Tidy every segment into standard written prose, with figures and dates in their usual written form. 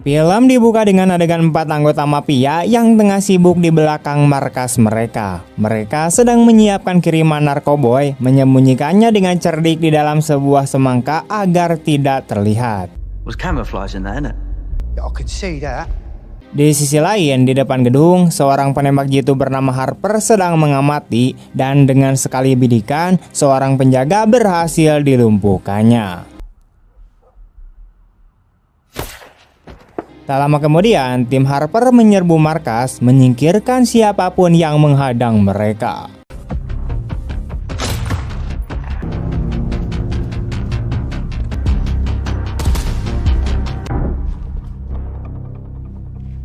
Film dibuka dengan adegan 4 anggota mafia yang tengah sibuk di belakang markas mereka. Mereka sedang menyiapkan kiriman narkoboy, menyembunyikannya dengan cerdik di dalam sebuah semangka agar tidak terlihat. Was camouflage in there, innit? Yeah, I could see that. Di sisi lain, di depan gedung, seorang penembak jitu bernama Harper sedang mengamati dan dengan sekali bidikan, seorang penjaga berhasil dilumpuhkannya. Tak lama kemudian, tim Harper menyerbu markas, menyingkirkan siapapun yang menghadang mereka.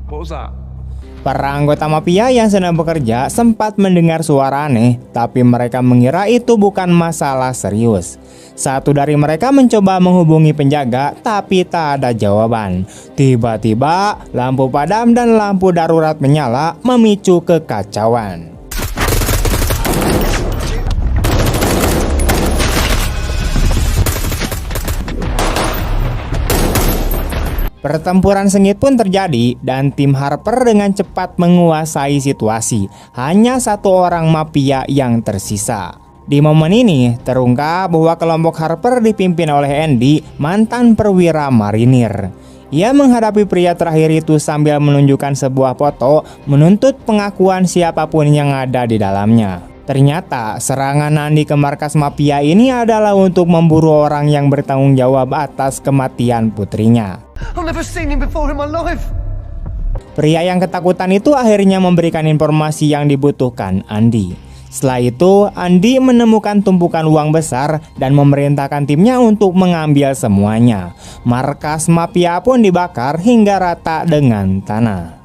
What was that? Para anggota mafia yang sedang bekerja sempat mendengar suara aneh, tapi mereka mengira itu bukan masalah serius. Satu dari mereka mencoba menghubungi penjaga, tapi tak ada jawaban. Tiba-tiba, lampu padam dan lampu darurat menyala, memicu kekacauan. Pertempuran sengit pun terjadi dan tim Harper dengan cepat menguasai situasi. Hanya satu orang mafia yang tersisa. Di momen ini terungkap bahwa kelompok Harper dipimpin oleh Andy, mantan perwira marinir. Ia menghadapi pria terakhir itu sambil menunjukkan sebuah foto, menuntut pengakuan siapapun yang ada di dalamnya. Ternyata serangan Andy ke markas mafia ini adalah untuk memburu orang yang bertanggung jawab atas kematian putrinya. I've never seen him before in my life. Pria yang ketakutan itu akhirnya memberikan informasi yang dibutuhkan Andy. Setelah itu, Andy menemukan tumpukan uang besar dan memerintahkan timnya untuk mengambil semuanya. Markas mafia pun dibakar hingga rata dengan tanah.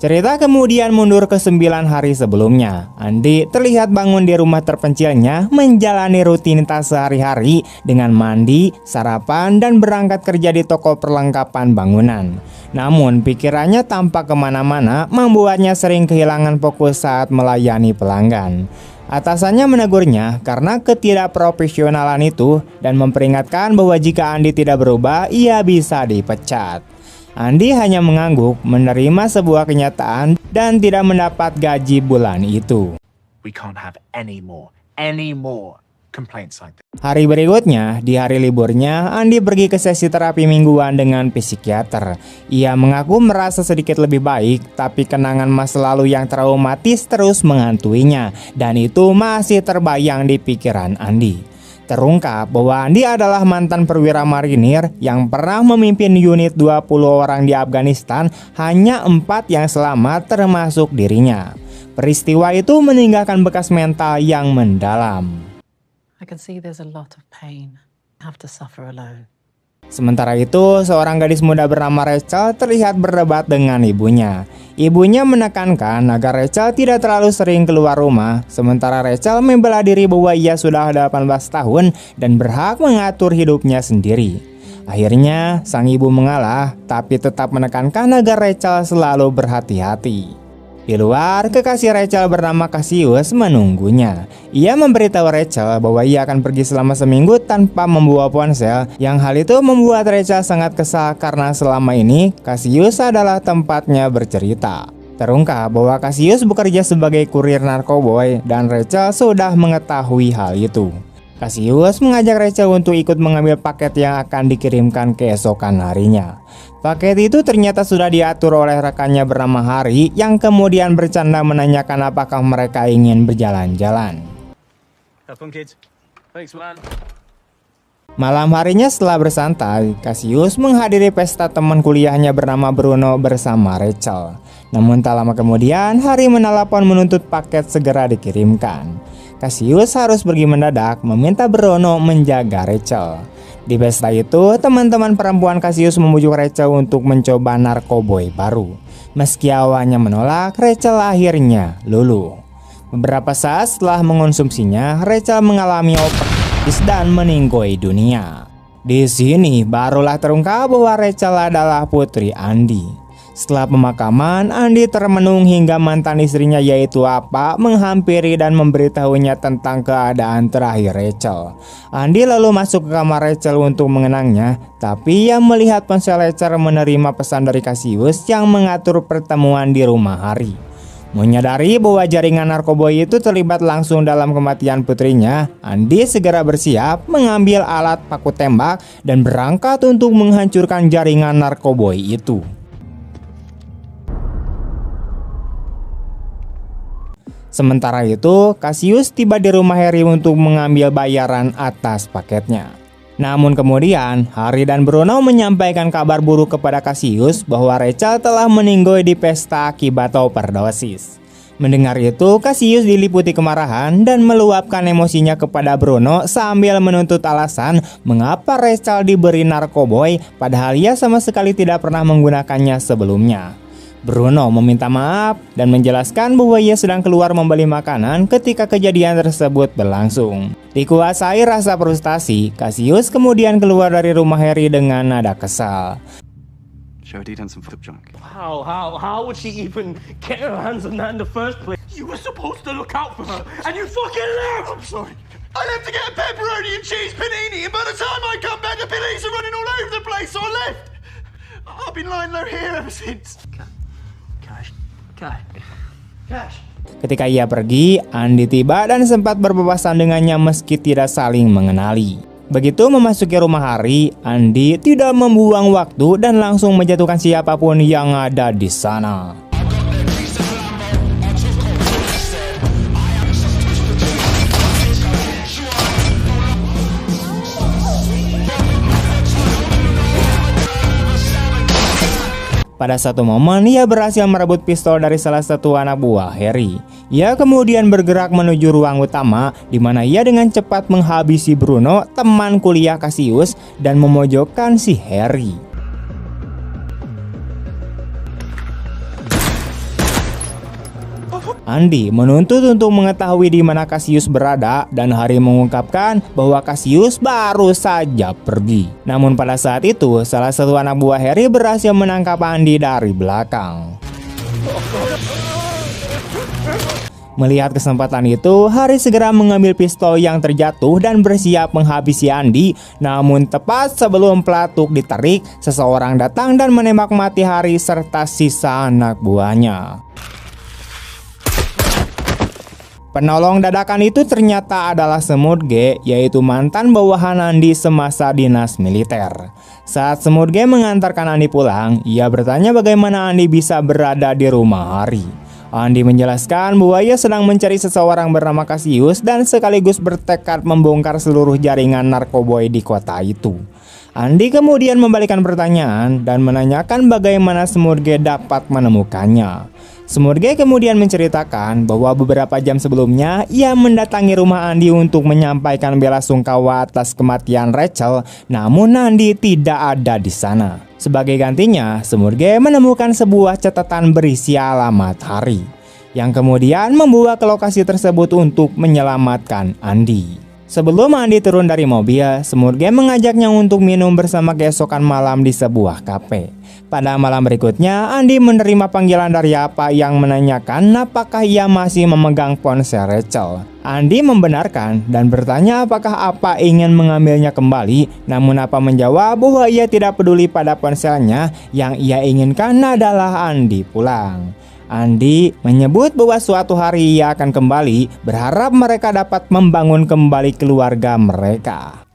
Cerita kemudian mundur ke 9 hari sebelumnya. Andy terlihat bangun di rumah terpencilnya, menjalani rutinitas sehari-hari dengan mandi, sarapan, dan berangkat kerja di toko perlengkapan bangunan. Namun pikirannya tampak kemana-mana, membuatnya sering kehilangan fokus saat melayani pelanggan. Atasannya menegurnya karena ketidakprofesionalan itu dan memperingatkan bahwa jika Andy tidak berubah, ia bisa dipecat. Andy hanya mengangguk, menerima sebuah kenyataan dan tidak mendapat gaji bulan itu. We can't have any more complaints like that. Hari berikutnya, di hari liburnya, Andy pergi ke sesi terapi mingguan dengan psikiater. Ia mengaku merasa sedikit lebih baik, tapi kenangan masa lalu yang traumatis terus menghantuinya, dan itu masih terbayang di pikiran Andy. Terungkap bahwa Andy adalah mantan perwira marinir yang pernah memimpin unit 20 orang di Afghanistan, hanya 4 yang selamat termasuk dirinya. Peristiwa itu meninggalkan bekas mental yang mendalam. I can see there's a lot of pain. I have to suffer alone. Sementara itu, seorang gadis muda bernama Rachel terlihat berdebat dengan ibunya. Ibunya menekankan agar Rachel tidak terlalu sering keluar rumah, sementara Rachel membela diri bahwa ia sudah 18 tahun dan berhak mengatur hidupnya sendiri. Akhirnya, sang ibu mengalah, tapi tetap menekankan agar Rachel selalu berhati-hati. Di luar, kekasih Rachel bernama Cassius menunggunya. Ia memberitahu Rachel bahwa ia akan pergi selama seminggu tanpa membawa ponsel, yang hal itu membuat Rachel sangat kesal karena selama ini Cassius adalah tempatnya bercerita. Terungkap bahwa Cassius bekerja sebagai kurir narkoboy dan Rachel sudah mengetahui hal itu. Cassius mengajak Rachel untuk ikut mengambil paket yang akan dikirimkan keesokan harinya. Paket itu ternyata sudah diatur oleh rekannya bernama Harry yang kemudian bercanda menanyakan apakah mereka ingin berjalan-jalan. Have fun, kids. Thanks, man. Malam harinya setelah bersantai, Cassius menghadiri pesta teman kuliahnya bernama Bruno bersama Rachel. Namun tak lama kemudian, Harry menelepon menuntut paket segera dikirimkan. Cassius harus pergi mendadak meminta Bruno menjaga Rachel. Di pesta itu, teman-teman perempuan Cassius membujuk Rachel untuk mencoba narkoboy baru. Meski awalnya menolak, Rachel akhirnya luluh. Beberapa saat setelah mengonsumsinya, Rachel mengalami overdose dan meninggoy dunia. Di sini barulah terungkap bahwa Rachel adalah putri Andy. Setelah pemakaman, Andy termenung hingga mantan istrinya yaitu Apa menghampiri dan memberitahunya tentang keadaan terakhir Rachel. Andy lalu masuk ke kamar Rachel untuk mengenangnya, tapi ia melihat ponsel Rachel menerima pesan dari Cassius yang mengatur pertemuan di rumah Harry. Menyadari bahwa jaringan narkoboy itu terlibat langsung dalam kematian putrinya, Andy segera bersiap mengambil alat paku tembak dan berangkat untuk menghancurkan jaringan narkoboy itu. Sementara itu, Cassius tiba di rumah Harry untuk mengambil bayaran atas paketnya. Namun kemudian, Harry dan Bruno menyampaikan kabar buruk kepada Cassius bahwa Rachel telah meninggoy di pesta akibat overdosis. Mendengar itu, Cassius diliputi kemarahan dan meluapkan emosinya kepada Bruno sambil menuntut alasan mengapa Rachel diberi narkoboy padahal ia sama sekali tidak pernah menggunakannya sebelumnya. Bruno meminta maaf dan menjelaskan bahwa ia sedang keluar membeli makanan ketika kejadian tersebut berlangsung. Dikuasai rasa frustasi, Cassius kemudian keluar dari rumah Harry dengan nada kesal. Showed he'd done some fucked up junk. How would she even get her hands on that in the first place? You were supposed to look out for her, and you fucking left! I'm sorry. I left to get a pepperoni and cheese panini, and by the time I come back, the police are running all over the place, so I left. I've been lying low here ever since. Cash. Ketika ia pergi, Andy tiba dan sempat berpapasan dengannya meski tidak saling mengenali. Begitu memasuki rumah Harry, Andy tidak membuang waktu dan langsung menjatuhkan siapapun yang ada di sana. Pada satu momen, ia berhasil merebut pistol dari salah satu anak buah Harry. Ia kemudian bergerak menuju ruang utama, di mana ia dengan cepat menghabisi Bruno, teman kuliah Cassius, dan memojokkan si Harry. Andy menuntut untuk mengetahui di mana Cassius berada dan Harry mengungkapkan bahwa Cassius baru saja pergi. Namun pada saat itu, salah satu anak buah Harry berhasil menangkap Andy dari belakang. Melihat kesempatan itu, Harry segera mengambil pistol yang terjatuh dan bersiap menghabisi Andy. Namun tepat sebelum pelatuk ditarik, seseorang datang dan menembak mati Harry serta sisa anak buahnya. Penolong dadakan itu ternyata adalah Semut G, yaitu mantan bawahan Andy semasa dinas militer. Saat Semut G mengantarkan Andy pulang, ia bertanya bagaimana Andy bisa berada di rumah Harry. Andy menjelaskan bahwa ia sedang mencari seseorang bernama Cassius dan sekaligus bertekad membongkar seluruh jaringan narkoboy di kota itu. Andy kemudian membalikan pertanyaan dan menanyakan bagaimana Semut G dapat menemukannya. Semut G kemudian menceritakan bahwa beberapa jam sebelumnya ia mendatangi rumah Andy untuk menyampaikan bela sungkawa atas kematian Rachel, namun Andy tidak ada di sana. Sebagai gantinya, Semut G menemukan sebuah catatan berisi alamat Harry, yang kemudian membawa ke lokasi tersebut untuk menyelamatkan Andy. Sebelum Andy turun dari mobil, Semut G mengajaknya untuk minum bersama keesokan malam di sebuah kafe. Pada malam berikutnya, Andy menerima panggilan dari Apa yang menanyakan apakah ia masih memegang ponsel Rachel. Andy membenarkan dan bertanya apakah Apa ingin mengambilnya kembali, namun Apa menjawab bahwa ia tidak peduli pada ponselnya, yang ia inginkan adalah Andy pulang. Andy menyebut bahwa suatu hari ia akan kembali, berharap mereka dapat membangun kembali keluarga mereka.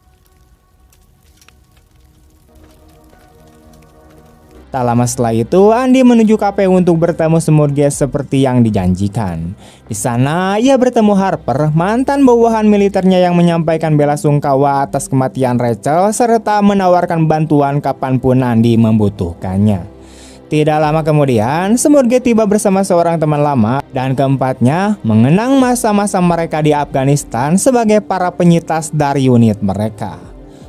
Tak lama setelah itu, Andy menuju kafe untuk bertemu Semut G seperti yang dijanjikan. Di sana, ia bertemu Harper, mantan bawahan militernya yang menyampaikan bela sungkawa atas kematian Rachel serta menawarkan bantuan kapanpun Andy membutuhkannya. Tidak lama kemudian, Semut G tiba bersama seorang teman lama dan keempatnya mengenang masa-masa mereka di Afghanistan sebagai para penyitas dari unit mereka.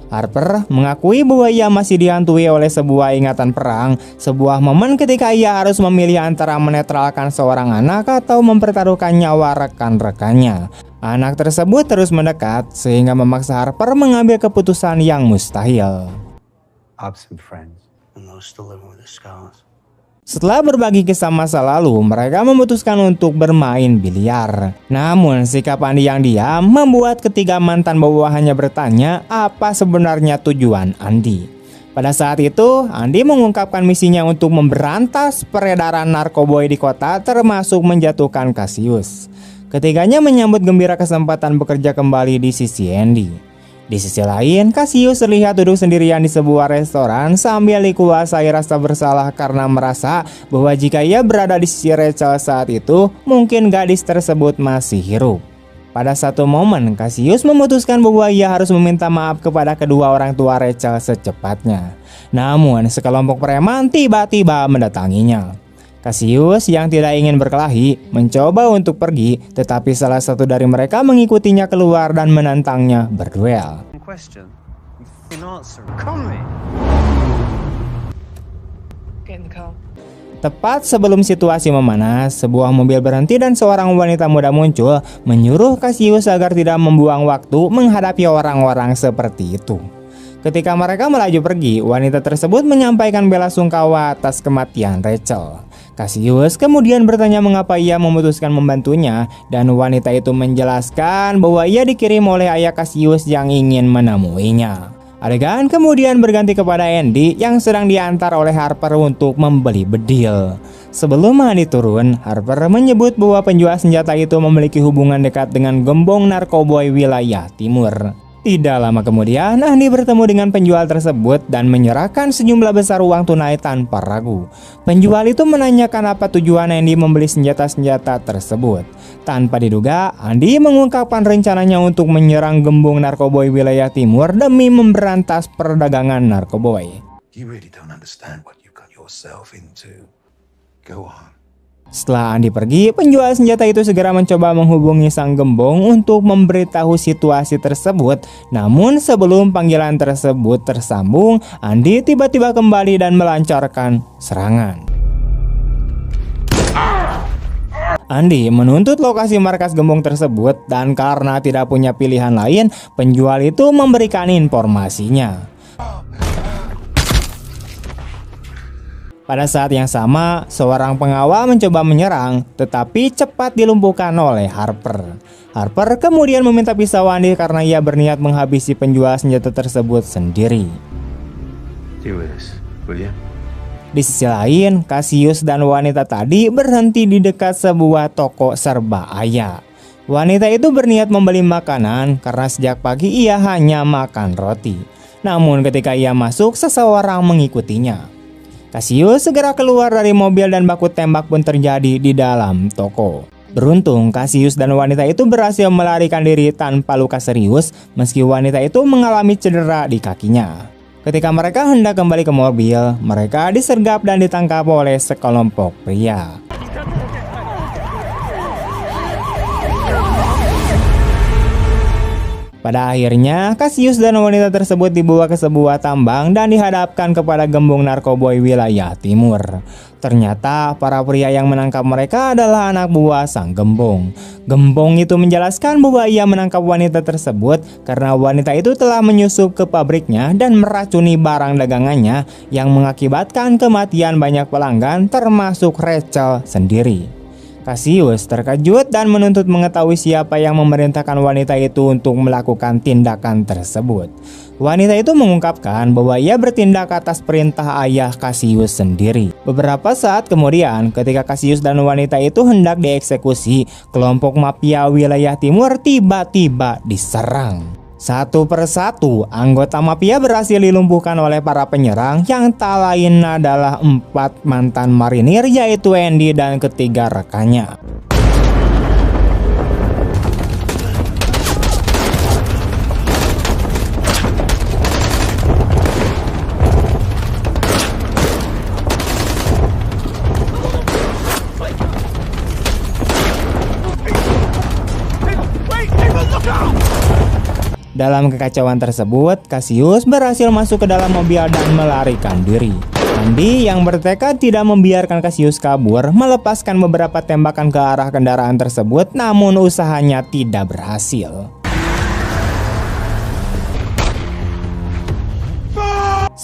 Harper mengakui bahwa ia masih dihantui oleh sebuah ingatan perang, sebuah momen ketika ia harus memilih antara menetralkan seorang anak atau mempertaruhkan nyawa rekan-rekannya. Anak tersebut terus mendekat sehingga memaksa Harper mengambil keputusan yang mustahil. I have some friends, and they're still living with the scars. Setelah berbagi kisah masa lalu, mereka memutuskan untuk bermain biliar. Namun sikap Andi yang diam membuat ketiga mantan bawahannya bertanya apa sebenarnya tujuan Andi. Pada saat itu, Andi mengungkapkan misinya untuk memberantas peredaran narkoboy di kota, termasuk menjatuhkan Cassius. Ketiganya menyambut gembira kesempatan bekerja kembali di sisi Andy. Di sisi lain, Cassius terlihat duduk sendirian di sebuah restoran sambil dikuasai rasa bersalah karena merasa bahwa jika ia berada di sisi Rachel saat itu, mungkin gadis tersebut masih hidup. Pada satu momen, Cassius memutuskan bahwa ia harus meminta maaf kepada kedua orang tua Rachel secepatnya. Namun, sekelompok preman tiba-tiba mendatanginya. Cassius yang tidak ingin berkelahi mencoba untuk pergi, tetapi salah satu dari mereka mengikutinya keluar dan menantangnya berduel. Question. You answer. Come me. Get in the car. Tepat sebelum situasi memanas, sebuah mobil berhenti dan seorang wanita muda muncul menyuruh Cassius agar tidak membuang waktu menghadapi orang-orang seperti itu. Ketika mereka melaju pergi, wanita tersebut menyampaikan bela sungkawa atas kematian Rachel. Cassius kemudian bertanya mengapa ia memutuskan membantunya, dan wanita itu menjelaskan bahwa ia dikirim oleh ayah Cassius yang ingin menemuinya. Adegan kemudian berganti kepada Andy yang sedang diantar oleh Harper untuk membeli bedil. Sebelum Andy turun, Harper menyebut bahwa penjual senjata itu memiliki hubungan dekat dengan gembong narkoboy wilayah timur. Tidak lama kemudian, Andy bertemu dengan penjual tersebut dan menyerahkan sejumlah besar uang tunai tanpa ragu. Penjual itu menanyakan apa tujuan Andy membeli senjata-senjata tersebut. Tanpa diduga, Andy mengungkapkan rencananya untuk menyerang gembong narkoboy wilayah timur demi memberantas perdagangan narkoboy. You really don't understand what you got yourself into. Go on. Setelah Andy pergi, penjual senjata itu segera mencoba menghubungi sang gembong untuk memberitahu situasi tersebut. Namun sebelum panggilan tersebut tersambung, Andy tiba-tiba kembali dan melancarkan serangan. Andy menuntut lokasi markas gembong tersebut dan karena tidak punya pilihan lain, penjual itu memberikan informasinya. Pada saat yang sama, seorang pengawal mencoba menyerang, tetapi cepat dilumpuhkan oleh Harper. Harper kemudian meminta pisau Andy karena ia berniat menghabisi penjual senjata tersebut sendiri. Deal with this, will you? Di sisi lain, Cassius dan wanita tadi berhenti di dekat sebuah toko serba ayah. Wanita itu berniat membeli makanan karena sejak pagi ia hanya makan roti. Namun ketika ia masuk, seseorang mengikutinya. Cassius segera keluar dari mobil dan baku tembak pun terjadi di dalam toko. Beruntung, Cassius dan wanita itu berhasil melarikan diri tanpa luka serius meski wanita itu mengalami cedera di kakinya. Ketika mereka hendak kembali ke mobil, mereka disergap dan ditangkap oleh sekelompok pria. Pada akhirnya, Cassius dan wanita tersebut dibawa ke sebuah tambang dan dihadapkan kepada gembong narkoboy wilayah timur. Ternyata para pria yang menangkap mereka adalah anak buah sang gembong. Gembong itu menjelaskan bahwa ia menangkap wanita tersebut karena wanita itu telah menyusup ke pabriknya dan meracuni barang dagangannya yang mengakibatkan kematian banyak pelanggan termasuk Rachel sendiri. Cassius terkejut dan menuntut mengetahui siapa yang memerintahkan wanita itu untuk melakukan tindakan tersebut. Wanita itu mengungkapkan bahwa ia bertindak atas perintah ayah Cassius sendiri. Beberapa saat kemudian, ketika Cassius dan wanita itu hendak dieksekusi, kelompok mafia wilayah timur tiba-tiba diserang. Satu persatu, anggota mafia berhasil dilumpuhkan oleh para penyerang yang tak lain adalah 4 mantan marinir, yaitu Andy dan ketiga rekannya. Dalam kekacauan tersebut, Cassius berhasil masuk ke dalam mobil dan melarikan diri. Andy yang bertekad tidak membiarkan Cassius kabur, melepaskan beberapa tembakan ke arah kendaraan tersebut, namun usahanya tidak berhasil.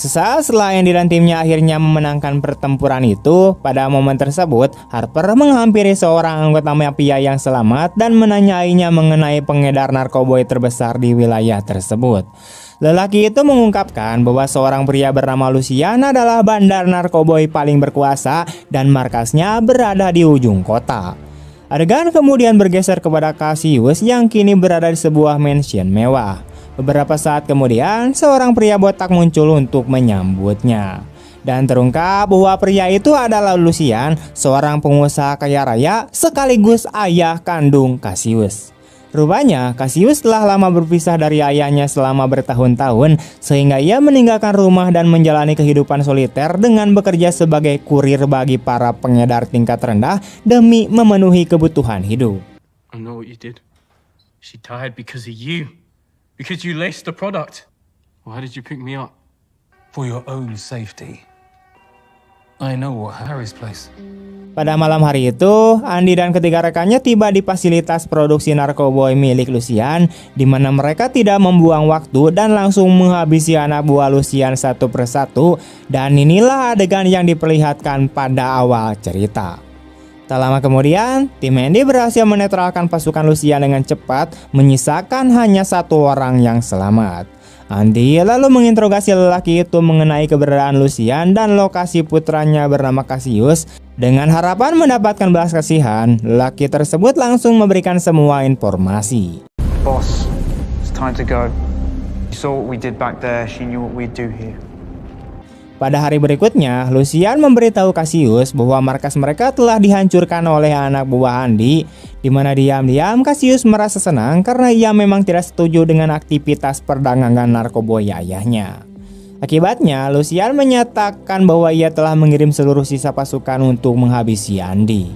Sesaat setelah Andy dan timnya akhirnya memenangkan pertempuran itu, pada momen tersebut Harper menghampiri seorang anggota mafia yang selamat dan menanyainya mengenai pengedar narkoba terbesar di wilayah tersebut. Lelaki itu mengungkapkan bahwa seorang pria bernama Lucian adalah bandar narkoba paling berkuasa dan markasnya berada di ujung kota. Adegan kemudian bergeser kepada Cassius yang kini berada di sebuah mansion mewah. Beberapa saat kemudian, seorang pria botak muncul untuk menyambutnya. Dan terungkap bahwa pria itu adalah Lucian, seorang pengusaha kaya raya sekaligus ayah kandung Cassius. Rupanya, Cassius telah lama berpisah dari ayahnya selama bertahun-tahun, sehingga ia meninggalkan rumah dan menjalani kehidupan soliter dengan bekerja sebagai kurir bagi para pengedar tingkat rendah demi memenuhi kebutuhan hidup. I know what you did. She died because of you. Because you laced the product. Why did you pick me up? For your own safety. I know what Harry's place. Pada malam hari itu, Andy dan ketiga rekannya tiba di fasilitas produksi narkoba milik Lucian, di mana mereka tidak membuang waktu dan langsung menghabisi anak buah Lucian satu persatu. Dan inilah adegan yang diperlihatkan pada awal cerita. Tak lama kemudian, tim Andy berhasil menetralkan pasukan Lucian dengan cepat, menyisakan hanya satu orang yang selamat. Andy lalu menginterogasi lelaki itu mengenai keberadaan Lucian dan lokasi putranya bernama Cassius. Dengan harapan mendapatkan belas kasihan, lelaki tersebut langsung memberikan semua informasi. Boss, it's time to go. She saw what we did back there. She knew what we'd do here. Pada hari berikutnya, Lucian memberitahu Cassius bahwa markas mereka telah dihancurkan oleh anak buah Andy, di mana diam-diam Cassius merasa senang karena ia memang tidak setuju dengan aktivitas perdagangan narkoba ayahnya. Akibatnya, Lucian menyatakan bahwa ia telah mengirim seluruh sisa pasukan untuk menghabisi Andy.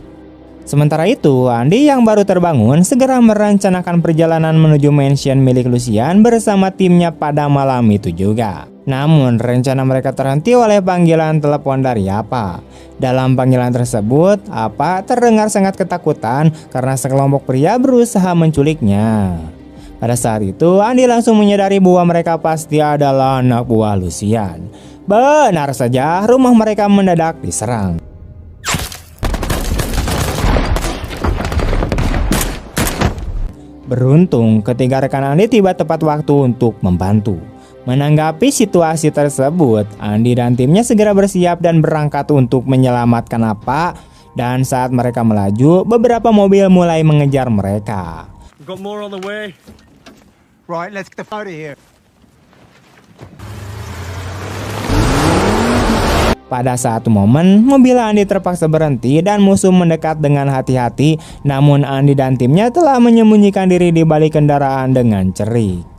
Sementara itu, Andy yang baru terbangun segera merencanakan perjalanan menuju mansion milik Lucian bersama timnya pada malam itu juga. Namun, rencana mereka terhenti oleh panggilan telepon dari Apa. Dalam panggilan tersebut, Apa terdengar sangat ketakutan karena sekelompok pria berusaha menculiknya. Pada saat itu, Andy langsung menyadari bahwa mereka pasti adalah anak buah Lucian. Benar saja, rumah mereka mendadak diserang. Beruntung, ketiga rekan Andy tiba tepat waktu untuk membantu. Menanggapi situasi tersebut, Andy dan timnya segera bersiap dan berangkat untuk menyelamatkan Apa. Dan saat mereka melaju, beberapa mobil mulai mengejar mereka. We've got more on the way. Right, let's get out of here. Pada satu momen, mobil Andy terpaksa berhenti dan musuh mendekat dengan hati-hati. Namun Andy dan timnya telah menyembunyikan diri di balik kendaraan dengan cerik.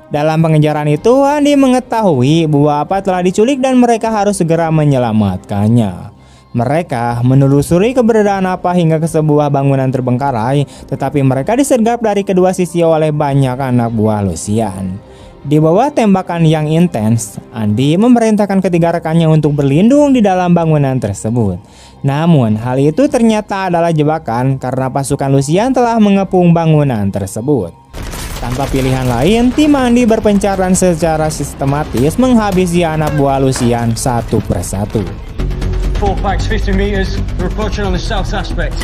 Dalam pengejaran itu, Andy mengetahui bahwa Apa telah diculik dan mereka harus segera menyelamatkannya. Mereka menelusuri keberadaan Apa hingga ke sebuah bangunan terbengkalai, tetapi mereka disergap dari kedua sisi oleh banyak anak buah Lucian. Di bawah tembakan yang intens, Andy memerintahkan ketiga rekannya untuk berlindung di dalam bangunan tersebut. Namun, hal itu ternyata adalah jebakan karena pasukan Lucian telah mengepung bangunan tersebut. Tanpa pilihan lain, tim Andy berpencar dan secara sistematis menghabisi anak buah Lucian satu persatu. 4 packs, 50 meters. We're approaching on the south aspect.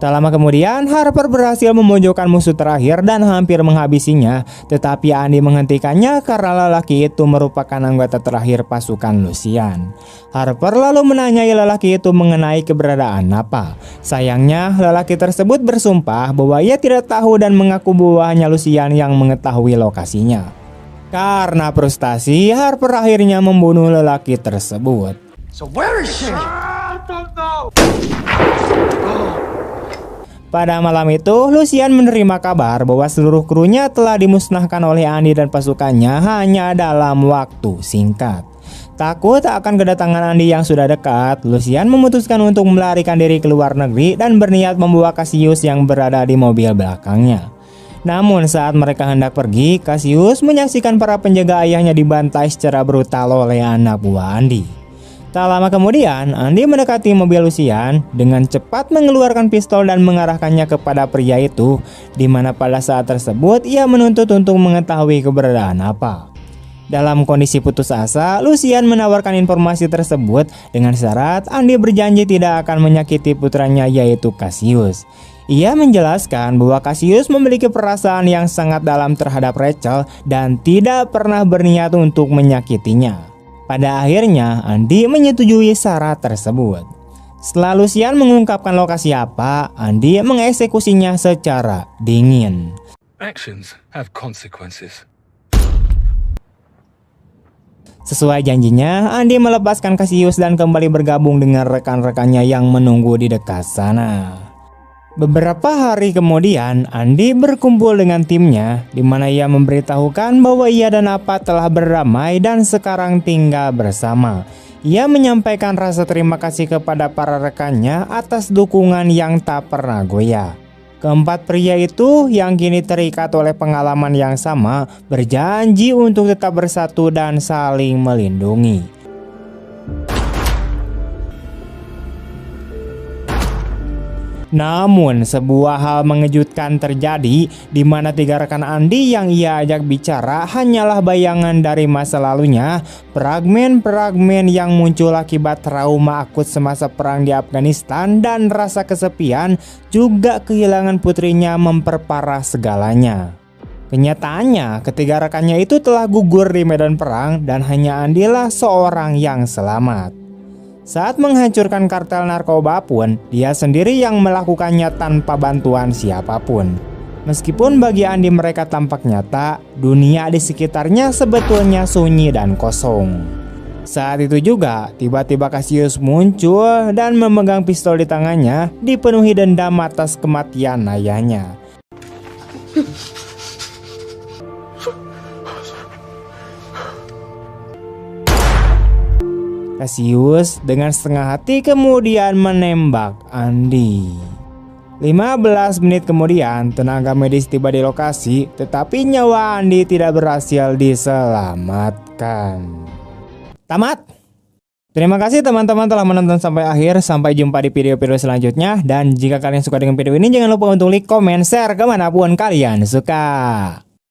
Tak lama kemudian, Harper berhasil memojokkan musuh terakhir dan hampir menghabisinya, tetapi Andy menghentikannya karena lelaki itu merupakan anggota terakhir pasukan Lucian. Harper lalu menanyai lelaki itu mengenai keberadaan Nappa. Sayangnya, lelaki tersebut bersumpah bahwa ia tidak tahu dan mengaku bahwa hanya Lucian yang mengetahui lokasinya. Karena frustasi, Harper akhirnya membunuh lelaki tersebut. So where is she? I don't know. Pada malam itu, Lucian menerima kabar bahwa seluruh krunya telah dimusnahkan oleh Andy dan pasukannya hanya dalam waktu singkat. Takut akan kedatangan Andy yang sudah dekat, Lucian memutuskan untuk melarikan diri ke luar negeri dan berniat membawa Cassius yang berada di mobil belakangnya. Namun saat mereka hendak pergi, Cassius menyaksikan para penjaga ayahnya dibantai secara brutal oleh anak buah Andy. Tak lama kemudian, Andy mendekati mobil Lucian dengan cepat mengeluarkan pistol dan mengarahkannya kepada pria itu, di mana pada saat tersebut ia menuntut untuk mengetahui keberadaan Nappa. Dalam kondisi putus asa, Lucian menawarkan informasi tersebut dengan syarat Andy berjanji tidak akan menyakiti putranya yaitu Cassius. Ia menjelaskan bahwa Cassius memiliki perasaan yang sangat dalam terhadap Rachel dan tidak pernah berniat untuk menyakitinya. Pada akhirnya, Andy menyetujui syarat tersebut. Setelah Lucian mengungkapkan lokasi apa, Andy mengeksekusinya secara dingin. Actions have consequences. Sesuai janjinya, Andy melepaskan Cassius dan kembali bergabung dengan rekan-rekannya yang menunggu di dekat sana. Beberapa hari kemudian, Andy berkumpul dengan timnya, di mana ia memberitahukan bahwa ia dan Nappa telah berdamai dan sekarang tinggal bersama. Ia menyampaikan rasa terima kasih kepada para rekannya atas dukungan yang tak pernah goyah. Keempat pria itu yang kini terikat oleh pengalaman yang sama, berjanji untuk tetap bersatu dan saling melindungi. Namun sebuah hal mengejutkan terjadi, di mana tiga rekan Andy yang ia ajak bicara hanyalah bayangan dari masa lalunya, fragmen-fragmen yang muncul akibat trauma akut semasa perang di Afghanistan dan rasa kesepian, juga kehilangan putrinya memperparah segalanya. Kenyataannya, ketiga rekannya itu telah gugur di medan perang dan hanya Andy lah seorang yang selamat. Saat menghancurkan kartel narkoba pun, dia sendiri yang melakukannya tanpa bantuan siapapun. Meskipun bagi Andy mereka tampak nyata, dunia di sekitarnya sebetulnya sunyi dan kosong. Saat itu juga, tiba-tiba Cassius muncul dan memegang pistol di tangannya, dipenuhi dendam atas kematian ayahnya. Cassius dengan setengah hati kemudian menembak Andy. 15 menit kemudian, tenaga medis tiba di lokasi, tetapi nyawa Andy tidak berhasil diselamatkan. Tamat. Terima kasih teman-teman telah menonton sampai akhir. Sampai jumpa di video-video selanjutnya. Dan jika kalian suka dengan video ini, jangan lupa untuk like, komen, share kemanapun kalian suka.